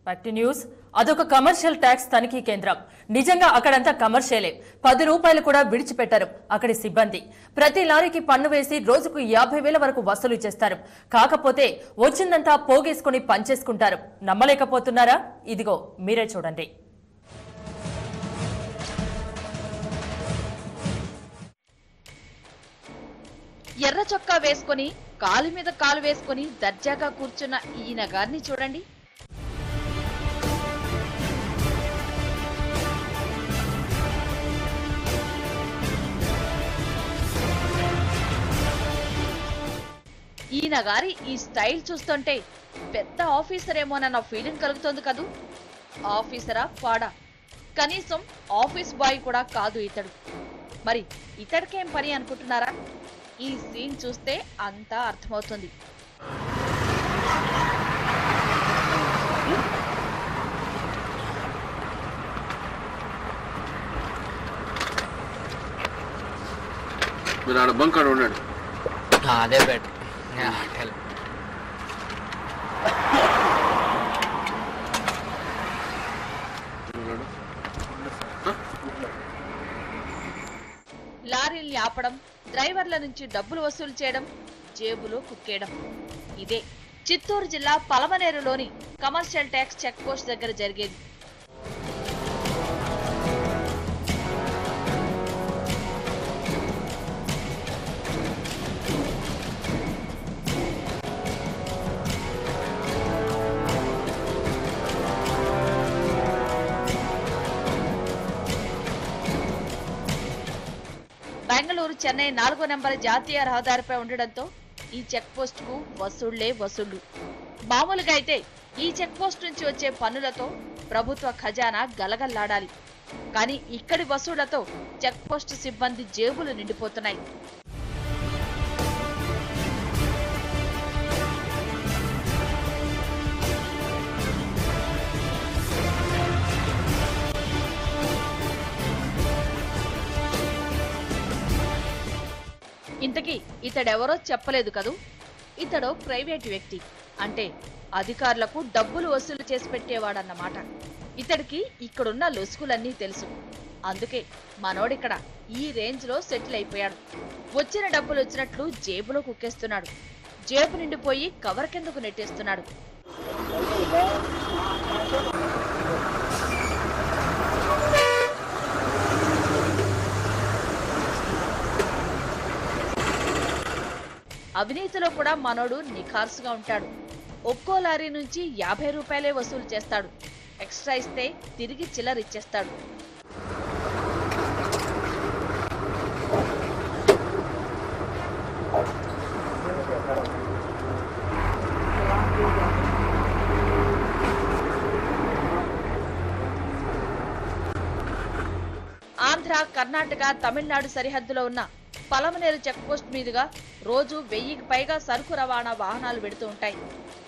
Back to news. అదొక commercial tax తనిఖీ కేంద్రం. నిజంగా అక్కడంతా కమర్షియలే. 10 రూపాయలు కూడా విడిచిపెట్టారు అక్కడి సిబ్బంది. ప్రతి లారీకి పన్ను వేసి రోజుకు 50,000 వరకు వసూలు చేస్తారు. కాకపోతే వచ్చిందంతా పోగేసుకుని పంచేసుకుంటారు. నమ్మలేకపోతున్నారా? ఇదిగో మీరే చూడండి. ఎర్ర చొక్కా వేసుకుని కాలు మీద కాలు వేసుకుని దర్జాగా కూర్చున్న ఈయన గారిని చూడండి. ఈయన గారి ఈ స్టైల్ చూస్తుంటే పెద్ద ఆఫీసర్ ఏమోనన్న ఫీలింగ్ కలుగుతోంది కదూ. ఆఫీసరా పాడా? కనీసం ఆఫీస్ బాయ్ కూడా కాదు ఇతడు. మరి ఇతడికేం పని అనుకుంటున్నారా? ఈ సీన్ చూస్తే అంతా అర్థమవుతుంది. అదే బెటర్. లారీల్ని ఆపడం, డ్రైవర్ల నుంచి డబ్బులు వసూలు చేయడం, జేబులో కుక్కేయడం. ఇదే చిత్తూరు జిల్లా పలమనేరులోని కమర్షియల్ ట్యాక్స్ చెక్ పోస్ట్ దగ్గర జరిగేది. బెంగళూరు చెన్నై 4వ నెంబర్ జాతీయ రహదారిపై ఉండడంతో ఈ చెక్ పోస్ట్ కు వసూళ్లే వసూళ్లు. మామూలుగా అయితే ఈ చెక్ పోస్ట్ నుంచి వచ్చే పన్నులతో ప్రభుత్వ ఖజానా గలగల్లాడాలి. కానీ ఇక్కడి వసూళ్లతో చెక్ పోస్ట్ సిబ్బంది జేబులు నిండిపోతున్నాయి. ఇంతకీ ఇతడెవరో చెప్పలేదు కదూ. ఇతడు ప్రైవేటు వ్యక్తి, అంటే అధికారులకు డబ్బులు వసూలు చేసి పెట్టేవాడన్నమాట. ఇతడికి ఇక్కడున్న లొసుకులన్నీ తెలుసు. అందుకే మనోడిక్కడ ఈ రేంజ్ లో సెటిల్ అయిపోయాడు. వచ్చిన డబ్బులు వచ్చినట్లు జేబులో కుక్కేస్తున్నాడు. జేబు నిండిపోయి కవర్ కిందకు నెట్టేస్తున్నాడు. అవినీతిలో కూడా మనోడు నిఖార్సుగా ఉంటాడు. ఒక్కో లారీ నుంచి 50 రూపాయలే వసూలు చేస్తాడు. ఎక్స్ట్రా ఇస్తే తిరిగి చిల్లర ఇచ్చేస్తాడు. ఆంధ్ర, కర్ణాటక, తమిళనాడు సరిహద్దులో ఉన్న పలమనేరు చెక్ పోస్ట్ మీదుగా రోజు 1000కి పైగా సరుకు రవాణా వాహనాలు పెడుతూ ఉంటాయి.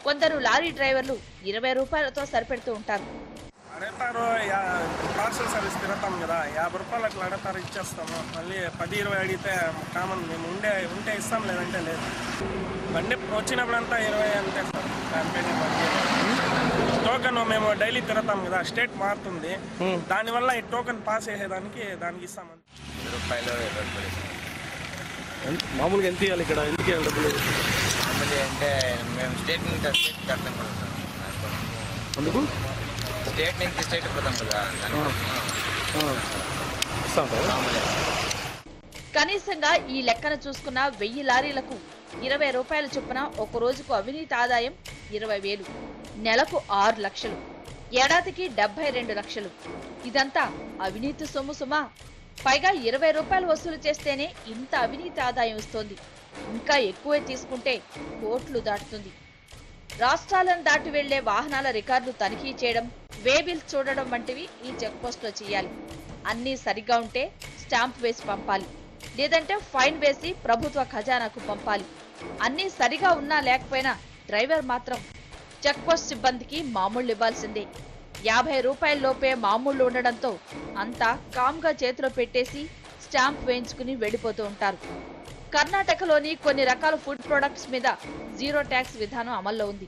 కొందరు లారీ డ్రైవర్లు 20 రూపాయలతో సరిపెడుతూ ఉంటారు. అడుగుతారు, పార్సల్ సర్వీస్ తిరుగుతాం కదా, 50 రూపాయలు అట్లా అడుగుతారు, ఇచ్చేస్తాము. మళ్ళీ 10-20 అడిగితే కామన్, మేము ఉంటే ఇస్తాం, లేదంటే లేదు. బండి వచ్చినప్పుడంతా 20 అంతే సార్. టోకెన్ మేము డైలీ తిరుగుతాం కదా, స్టేట్ మారుతుంది, దానివల్ల ఈ టోకెన్ పాస్ చేసేదానికి దానికి ఇస్తామని. 10 రూపాయలు 20 రూపాయలు మామూలుగా ఎంత ఇవ్వాలి ఇక్కడ? ఎందుకు ఇవ్వాలి డబ్బులు? అంటే మేము స్టేట్ నుంచి కడతాం కదా, అందుకు స్టేట్ నుంచి స్టేట్ పోతాం కదా. కనీసంగా ఈ లెక్కన చూసుకున్న 1000 లారీలకు 20 రూపాయల చొప్పున ఒక రోజుకు అవినీతి ఆదాయం 20,000, నెలకు 6 లక్షలు, ఏడాదికి 72 లక్షలు. ఇదంతా అవినీతి సొమ్ము సుమా. పైగా 20 రూపాయలు వసూలు చేస్తేనే ఇంత అవినీతి ఆదాయం వస్తోంది. ఇంకా ఎక్కువే తీసుకుంటే కోట్లు దాటుతుంది. రాష్ట్రాలను దాటి వెళ్లే వాహనాల రికార్డులు తనిఖీ చేయడం, వేబిల్ చూడడం వంటివి ఈ చెక్ పోస్ట్ లో చేయాలి. అన్నీ సరిగ్గా ఉంటే స్టాంప్ వేసి పంపాలి, లేదంటే ఫైన్ వేసి ప్రభుత్వ ఖజానాకు పంపాలి. అన్నీ సరిగా ఉన్నా లేకపోయినా డ్రైవర్ మాత్రం చెక్ పోస్ట్ సిబ్బందికి మామూళ్లు ఇవ్వాల్సిందే. 50 రూపాయల లోపే మామూళ్లు ఉండడంతో అంతా కామ్గా చేతిలో పెట్టేసి స్టాంప్ వేయించుకుని వెళ్లిపోతూ ఉంటారు. కర్ణాటకలోని కొన్ని రకాల ఫుడ్ ప్రొడక్ట్స్ మీద జీరో ట్యాక్స్ విధానం అమల్లో ఉంది.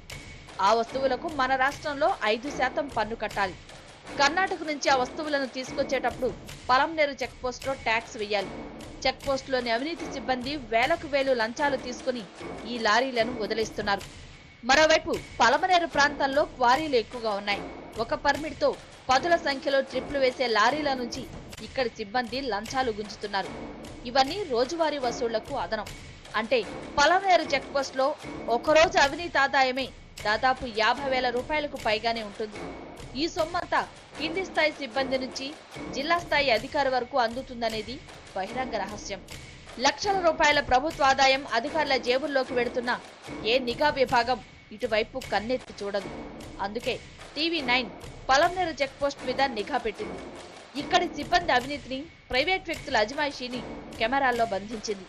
ఆ వస్తువులకు మన రాష్ట్రంలో 5% పన్ను కట్టాలి. కర్ణాటక నుంచి ఆ వస్తువులను తీసుకొచ్చేటప్పుడు పలంనేరు చెక్ పోస్ట్లో ట్యాక్స్ వేయాలి. చెక్ పోస్టులోని అవినీతి సిబ్బంది వేలకు వేలు లంచాలు తీసుకుని ఈ లారీలను వదిలేస్తున్నారు. మరోవైపు పలమనేరు ప్రాంతంలో క్వారీలు ఎక్కువగా ఉన్నాయి. ఒక పర్మిట్తో పదుల సంఖ్యలో ట్రిప్లు వేసే లారీల నుంచి ఇక్కడి సిబ్బంది లంచాలు గుంజుతున్నారు. ఇవన్నీ రోజువారీ వసూళ్లకు అదనం. అంటే పలమనేరు చెక్ పోస్ట్లో ఒకరోజు అవినీతి ఆదాయమే దాదాపు 50,000 రూపాయలకు పైగానే ఉంటుంది. ఈ సొమ్మంతా కింది స్థాయి సిబ్బంది నుంచి జిల్లా స్థాయి అధికారి వరకు అందుతుందనేది బహిరంగ రహస్యం. లక్షల రూపాయల ప్రభుత్వ ఆదాయం అధికారుల జేబుల్లోకి వెడుతున్న ఏ నిఘా విభాగం ఇటువైపు కన్నెత్తి చూడదు. అందుకే TV9 పలమనేరు చెక్ పోస్ట్ మీద నిఘా పెట్టింది. ఇక్కడి సిబ్బంది అవినీతిని, ప్రైవేట్ వ్యక్తుల అజమాయిషీని కెమెరాల్లో బంధించింది.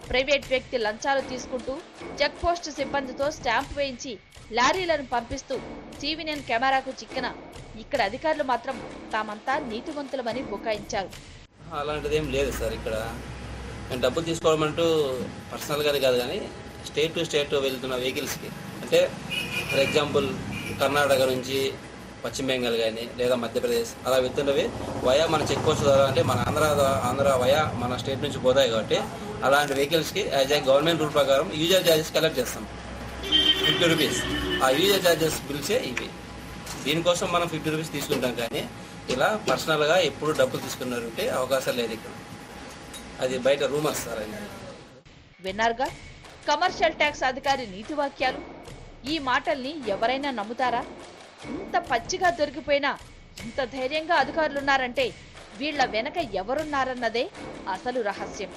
ప్రైవేట్ వ్యక్తి లంచాలు తీసుకుంటూ చెక్ పోస్ట్ సిబ్బందితో స్టాంప్ వేయించి లారీలను పంపిస్తూ TV9 కెమెరాకు చిక్కిన ఇక్కడ అధికారులు మాత్రం తామంతా నీతివంతులమని బుకాయించారు. అలాంటిది ఏం లేదు సార్. ఇక్కడ నేను డబ్బులు తీసుకోవడం అంటూ పర్సనల్గానే కాదు, కానీ స్టేట్ టు స్టేట్ వెళ్తున్న వెహికల్స్కి, అంటే ఫర్ ఎగ్జాంపుల్ కర్ణాటక నుంచి పశ్చిమ బెంగాల్ కానీ లేదా మధ్యప్రదేశ్ అలా వెళ్తున్నవి వయా మన చెక్ పోస్ట్ ద్వారా, అంటే మన ఆంధ్ర వయా మన స్టేట్ నుంచి పోతాయి కాబట్టి అలాంటి వెహికల్స్కి యాజ్ ఏ గవర్నమెంట్ రూల్ ప్రకారం యూజర్ ఛార్జెస్ కలెక్ట్ చేస్తాం 50 రూపీస్. ఆ యూజర్ ఛార్జెస్ బిల్సే ఇవి. దీనికోసం మనం 50 రూపీస్ తీసుకుంటాం, కానీ ఇలా పర్సనల్గా ఎప్పుడు డబ్బులు తీసుకున్నారంటే అవకాశం లేదు ఇక్కడ. అది బయట రూమర్స్ సార్. విన్నారుగా కమర్షియల్ ట్యాక్స్ అధికారి నీతి వాక్యాలు. ఈ మాటల్ని ఎవరైనా నమ్ముతారా? ఇంత పచ్చిగా దొరికిపోయినా ఇంత ధైర్యంగా అధికారులున్నారంటే వీళ్ల వెనక ఎవరున్నారన్నదే అసలు రహస్యం.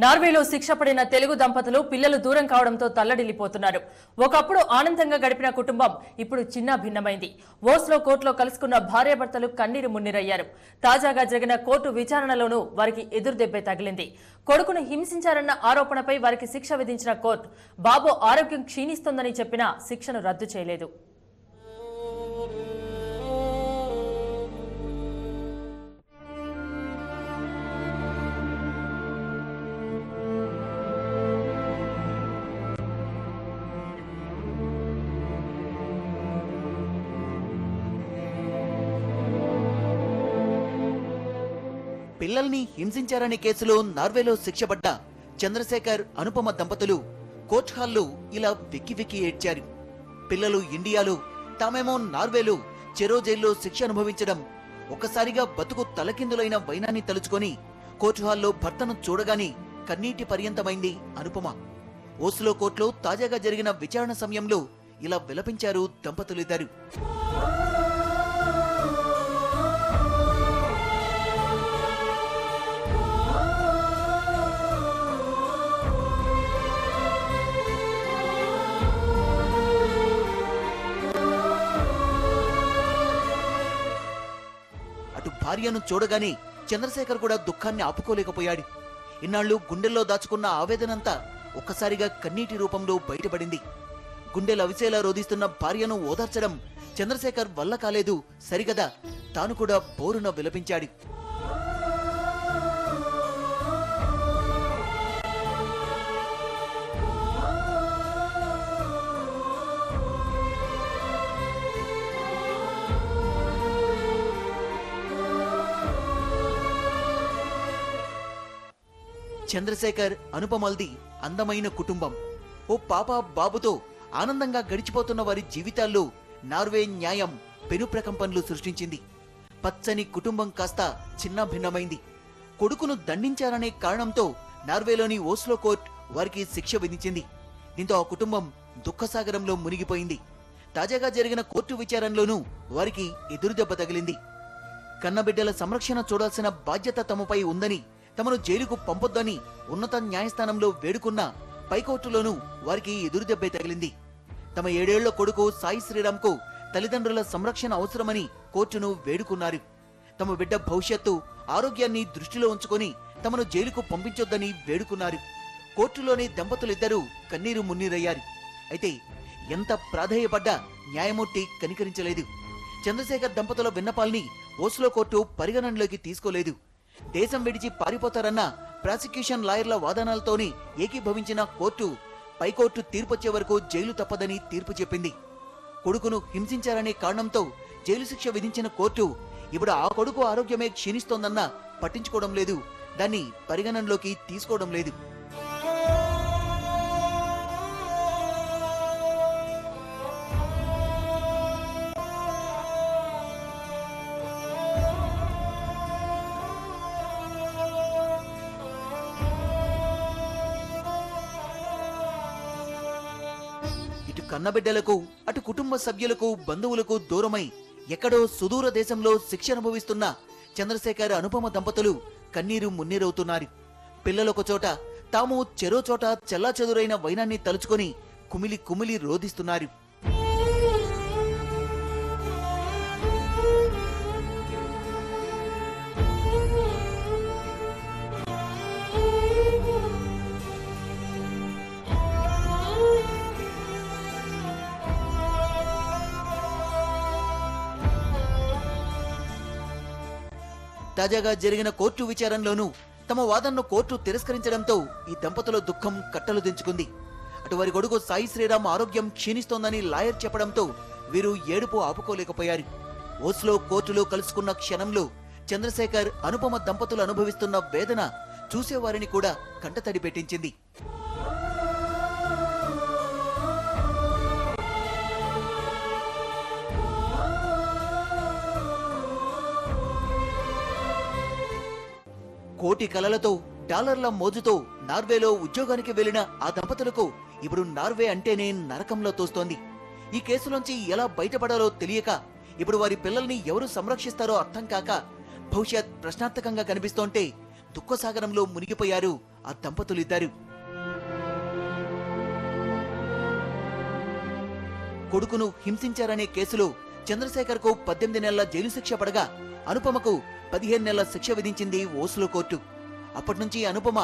నార్వేలో శిక్ష పడిన తెలుగు దంపతులు పిల్లలు దూరం కావడంతో తల్లడిల్లిపోతున్నారు. ఒకప్పుడు ఆనందంగా గడిపిన కుటుంబం ఇప్పుడు చిన్న భిన్నమైంది. ఓస్లో కోర్టులో కలుసుకున్న భార్యాభర్తలు కన్నీరు మున్నీరయ్యారు. తాజాగా జరిగిన కోర్టు విచారణలోనూ వారికి ఎదురుదెబ్బే తగిలింది. కొడుకును హింసించారన్న ఆరోపణపై వారికి శిక్ష విధించిన కోర్టు బాబు ఆరోగ్యం క్షీణిస్తోందని చెప్పినా శిక్షను రద్దు చేయలేదు. పిల్లల్ని హింసించారనే కేసులో నార్వేలో శిక్షపడ్డ చంద్రశేఖర్, అనుపమ దంపతులు కోర్టు హాల్లో ఇలా వెక్కి వెక్కి ఏడ్చారు. పిల్లలు ఇండియాలో, తామేమో నార్వేలో చెరో జైల్లో శిక్ష అనుభవించడం, ఒక్కసారిగా బతుకు తలకిందులైన వైనాన్ని తలుచుకొని కోర్టు హాల్లో భర్తను చూడగానే కన్నీటి పర్యంతమైంది అనుపమ. ఓస్లో కోర్టులో తాజాగా జరిగిన విచారణ సమయంలో ఇలా విలపించారు దంపతులిద్దరు. భార్యను చూడగానే చంద్రశేఖర్ కూడా దుఃఖాన్ని ఆపుకోలేకపోయాడు. ఇన్నాళ్లు గుండెల్లో దాచుకున్న ఆవేదనంతా ఒక్కసారిగా కన్నీటి రూపంలో బయటపడింది. గుండెలు అవిసేలా రోధిస్తున్న భార్యను ఓదార్చడం చంద్రశేఖర్ వల్ల కాలేదు సరిగదా, తాను కూడా బోరున విలపించాడు. చంద్రశేఖర్, అనుపమల్ది అందమైన కుటుంబం. ఓ పాప బాబుతో ఆనందంగా గడిచిపోతున్న వారి జీవితాల్లో నార్వే న్యాయం పెను ప్రకంపనలు సృష్టించింది. పచ్చని కుటుంబం కాస్త చిన్న భిన్నమైంది. కొడుకును దండించారనే కారణంతో నార్వేలోని ఓస్లో కోర్టు వారికి శిక్ష విధించింది. దీంతో ఆ కుటుంబం దుఃఖసాగరంలో మునిగిపోయింది. తాజాగా జరిగిన కోర్టు విచారణలోనూ వారికి ఎదురుదెబ్బ తగిలింది. కన్నబిడ్డల సంరక్షణ చూడాల్సిన బాధ్యత తమపై ఉందని, తమను జైలుకు పంపొద్దని ఉన్నత న్యాయస్థానంలో వేడుకున్న పైకోర్టులోనూ వారికి ఎదురుదెబ్బే తగిలింది. తమ 7 ఏళ్ల కొడుకు సాయి శ్రీరామ్కు తల్లిదండ్రుల సంరక్షణ అవసరమని కోర్టును వేడుకున్నారు. తమ బిడ్డ భవిష్యత్తు, ఆరోగ్యాన్ని దృష్టిలో ఉంచుకొని తమను జైలుకు పంపించొద్దని వేడుకున్నారు. కోర్టులోని దంపతులిద్దరూ కన్నీరు మున్నీరయ్యారు. అయితే ఎంత ప్రాధేయపడ్డా న్యాయమూర్తి కనికరించలేదు. చంద్రశేఖర్ దంపతుల విన్నపాల్ని ఓస్లో కోర్టు పరిగణనలోకి తీసుకోలేదు. దేశం విడిచి పారిపోతారన్న ప్రాసిక్యూషన్ లాయర్ల వాదనలతోనే ఏకీభవించిన కోర్టు పైకోర్టు తీర్పొచ్చే వరకు జైలు తప్పదని తీర్పు చెప్పింది. కొడుకును హింసించారనే కారణంతో జైలు శిక్ష విధించిన కోర్టు ఇప్పుడు ఆ కొడుకు ఆరోగ్యమే క్షీణిస్తోందన్నా పట్టించుకోవడం లేదు, దాన్ని పరిగణనలోకి తీసుకోవడం లేదు. ఇటు కన్నబిడ్డలకు, అటు కుటుంబ సభ్యులకు, బంధువులకు దూరమై ఎక్కడో సుదూర దేశంలో శిక్ష అనుభవిస్తున్న చంద్రశేఖర్, అనుపమ దంపతులు కన్నీరు మున్నీరవుతున్నారు. పిల్లలొక చోట, తాము చెరో చోట చెల్లాచెదురైన వైనాన్ని తలుచుకొని కుమిలి కుమిలి రోధిస్తున్నారు. తాజాగా జరిగిన కోర్టు విచారణలోనూ తమ వాదనను కోర్టు తిరస్కరించడంతో ఈ దంపతుల దుఃఖం కట్టలు దించుకుంది. అటు వారి కొడుకు సాయి శ్రీరామ్ ఆరోగ్యం క్షీణిస్తోందని లాయర్ చెప్పడంతో వీరు ఏడుపు ఆపుకోలేకపోయారు. ఓస్లో కోర్టులో కలుసుకున్న క్షణంలో చంద్రశేఖర్, అనుపమ దంపతులు అనుభవిస్తున్న వేదన చూసేవారిని కూడా కంటతడి పెట్టించింది. కోటి కలలతో, డాలర్ల మోజుతో నార్వేలో ఉద్యోగానికి వెళ్లిన ఆ దంపతులకు ఇప్పుడు నార్వే అంటేనే నరకంలో తోస్తోంది. ఈ కేసులోంచి ఎలా బయటపడాలో తెలియక, ఇప్పుడు వారి పిల్లల్ని ఎవరు సంరక్షిస్తారో అర్థం కాక భవిష్యత్ ప్రశ్నార్థకంగా కనిపిస్తోంటే దుఃఖసాగరంలో మునిగిపోయారు ఆ దంపతులిద్దరు. కొడుకును హింసించారనే కేసులో చంద్రశేఖర్ కు 18 నెలల జైలు శిక్ష పడగా, అనుపమకు 15 నెలల శిక్ష విధించింది ఓస్లో కోర్టు. అప్పటినుంచి అనుపమ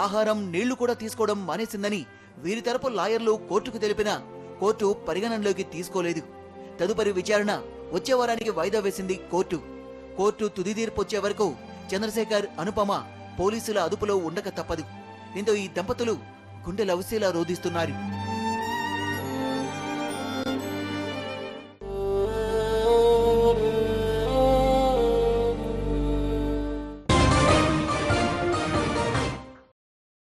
ఆహారం, నీళ్లు కూడా తీసుకోవడం మానేసిందని వీరి తరపు లాయర్లు కోర్టుకు తెలిపినా కోర్టు పరిగణనలోకి తీసుకోలేదు. తదుపరి విచారణ వచ్చే వారానికి వాయిదా వేసింది కోర్టు. కోర్టు తుది తీర్పు వచ్చే వరకు చంద్రశేఖర్, అనుపమ పోలీసుల అదుపులో ఉండక తప్పదు. దీంతో ఈ దంపతులు గుండెలవసేలా రోధిస్తున్నారు.